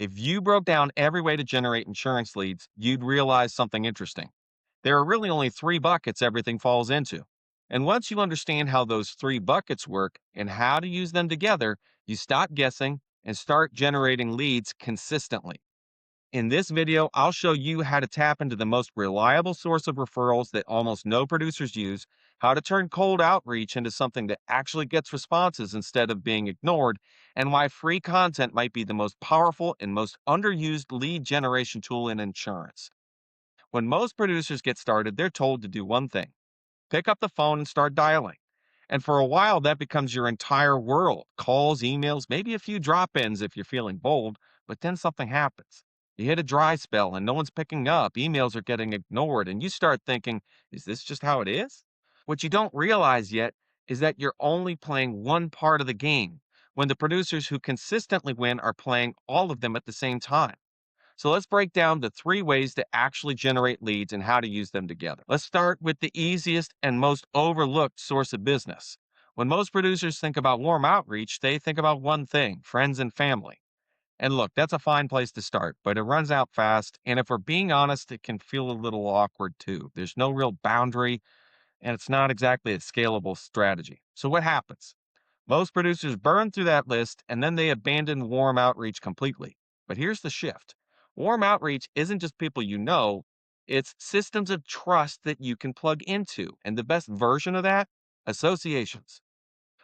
If you broke down every way to generate insurance leads, you'd realize something interesting. There are really only three buckets everything falls into. And once you understand how those three buckets work and how to use them together, you stop guessing and start generating leads consistently. In this video, I'll show you how to tap into the most reliable source of referrals that almost no producers use, how to turn cold outreach into something that actually gets responses instead of being ignored, and why free content might be the most powerful and most underused lead generation tool in insurance. When most producers get started, they're told to do one thing: pick up the phone and start dialing. And for a while, that becomes your entire world: calls, emails, maybe a few drop ins if you're feeling bold. But then something happens. You hit a dry spell and no one's picking up, emails are getting ignored, and you start thinking, is this just how it is? What you don't realize yet is that you're only playing one part of the game when the producers who consistently win are playing all of them at the same time. So let's break down the three ways to actually generate leads and how to use them together. Let's start with the easiest and most overlooked source of business. When most producers think about warm outreach, they think about one thing: friends and family. And look, that's a fine place to start, but it runs out fast. And if we're being honest, it can feel a little awkward too. There's no real boundary, and it's not exactly a scalable strategy. So what happens? Most producers burn through that list and then they abandon warm outreach completely. But here's the shift: warm outreach isn't just people you know, it's systems of trust that you can plug into. And the best version of that? Associations.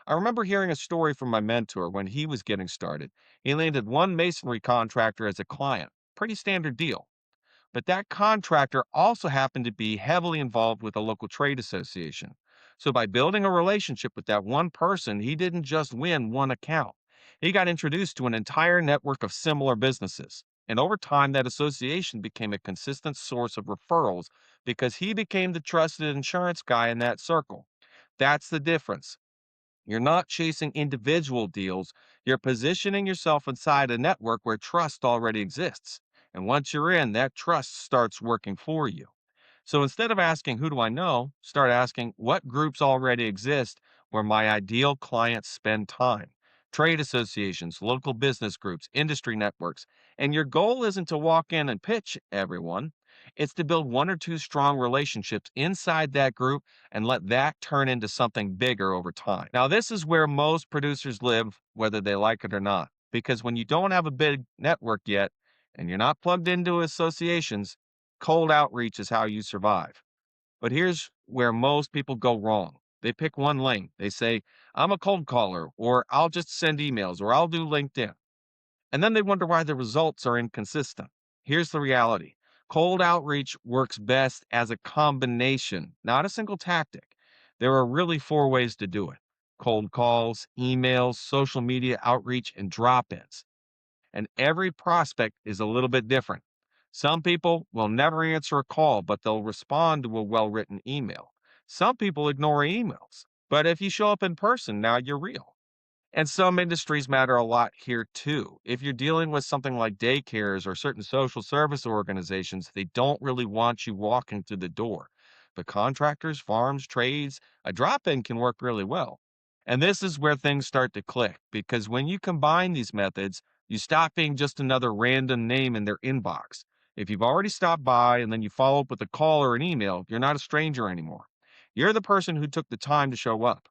I remember hearing a story from my mentor when he was getting started. He landed one masonry contractor as a client. Pretty standard deal. But that contractor also happened to be heavily involved with a local trade association. So by building a relationship with that one person, he didn't just win one account. He got introduced to an entire network of similar businesses. And over time, that association became a consistent source of referrals because he became the trusted insurance guy in that circle. That's the difference. You're not chasing individual deals, you're positioning yourself inside a network where trust already exists. And once you're in, that trust starts working for you. So instead of asking, who do I know? Start asking, what groups already exist where my ideal clients spend time? Trade associations, local business groups, industry networks. And your goal isn't to walk in and pitch everyone, it's to build one or two strong relationships inside that group and let that turn into something bigger over time. Now, this is where most producers live, whether they like it or not, because when you don't have a big network yet and you're not plugged into associations, cold outreach is how you survive. But here's where most people go wrong. They pick one lane. They say, I'm a cold caller, or I'll just send emails, or I'll do LinkedIn. And then they wonder why the results are inconsistent. Here's the reality: cold outreach works best as a combination, not a single tactic. There are really four ways to do it: cold calls, emails, social media outreach, and drop ins. And every prospect is a little bit different. Some people will never answer a call, but they'll respond to a well written email. Some people ignore emails, but if you show up in person, now you're real. And some industries matter a lot here too. If you're dealing with something like daycares or certain social service organizations, they don't really want you walking through the door. But contractors, farms, trades, a drop in can work really well. And this is where things start to click, because when you combine these methods, you stop being just another random name in their inbox. If you've already stopped by and then you follow up with a call or an email, you're not a stranger anymore. You're the person who took the time to show up.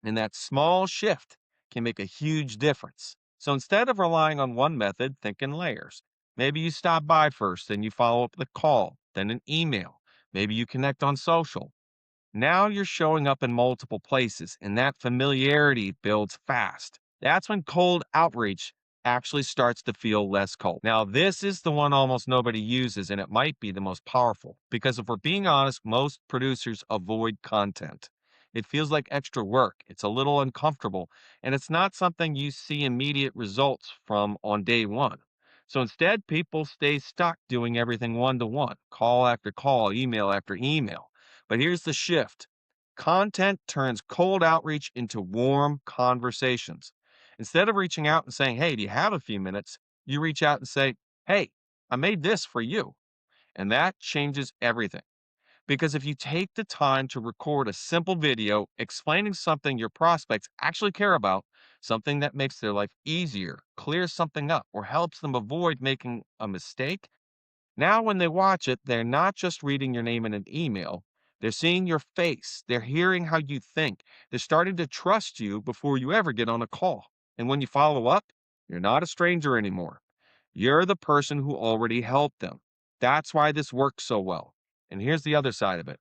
And that small shift can make a huge difference. So instead of relying on one method, think in layers. Maybe you stop by first, then you follow up with a call, then an email. Maybe you connect on social. Now you're showing up in multiple places, and that familiarity builds fast. That's when cold outreach actually starts to feel less cold. Now, this is the one almost nobody uses, and it might be the most powerful because if we're being honest, most producers avoid content. It feels like extra work, it's a little uncomfortable, and it's not something you see immediate results from on day one. So instead, people stay stuck doing everything one to one: call after call, email after email. But here's the shift: content turns cold outreach into warm conversations. Instead of reaching out and saying, hey, do you have a few minutes? You reach out and say, hey, I made this for you. And that changes everything. Because if you take the time to record a simple video explaining something your prospects actually care about, something that makes their life easier, clears something up, or helps them avoid making a mistake, now when they watch it, they're not just reading your name in an email. They're seeing your face. They're hearing how you think. They're starting to trust you before you ever get on a call. And when you follow up, you're not a stranger anymore. You're the person who already helped them. That's why this works so well. And here's the other side of it.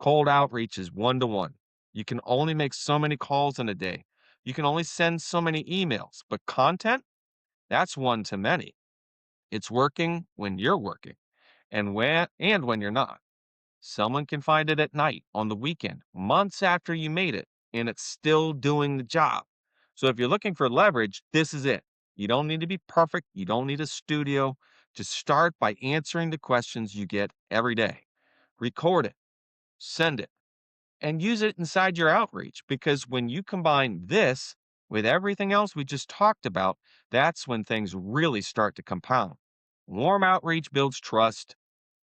Cold outreach is one to one. You can only make so many calls in a day. You can only send so many emails, but content, that's one to many. It's working when you're working and when you're not. Someone can find it at night, on the weekend, months after you made it, and it's still doing the job. So if you're looking for leverage, this is it. You don't need to be perfect. You don't need a studio. Just start by answering the questions you get every day. Record it, send it, and use it inside your outreach, because when you combine this with everything else we just talked about, that's when things really start to compound. Warm outreach builds trust.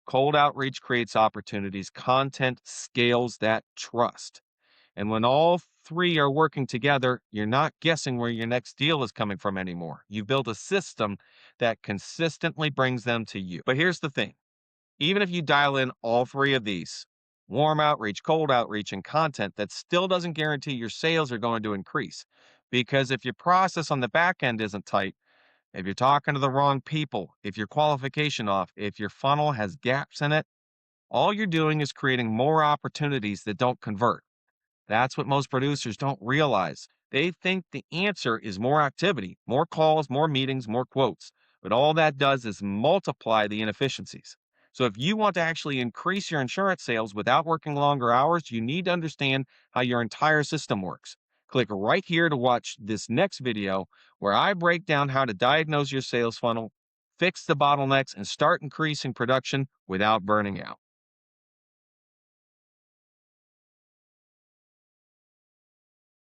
Cold outreach creates opportunities. Content scales that trust. And when all three are working together, you're not guessing where your next deal is coming from anymore. You've built a system that consistently brings them to you. But here's the thing. Even if you dial in all three of these, warm outreach, cold outreach, and content, that still doesn't guarantee your sales are going to increase. Because if your process on the back end isn't tight, if you're talking to the wrong people, if your qualification off, if your funnel has gaps in it, all you're doing is creating more opportunities that don't convert. That's what most producers don't realize. They think the answer is more activity, more calls, more meetings, more quotes. But all that does is multiply the inefficiencies. So if you want to actually increase your insurance sales without working longer hours, you need to understand how your entire system works. Click right here to watch this next video where I break down how to diagnose your sales funnel, fix the bottlenecks, and start increasing production without burning out.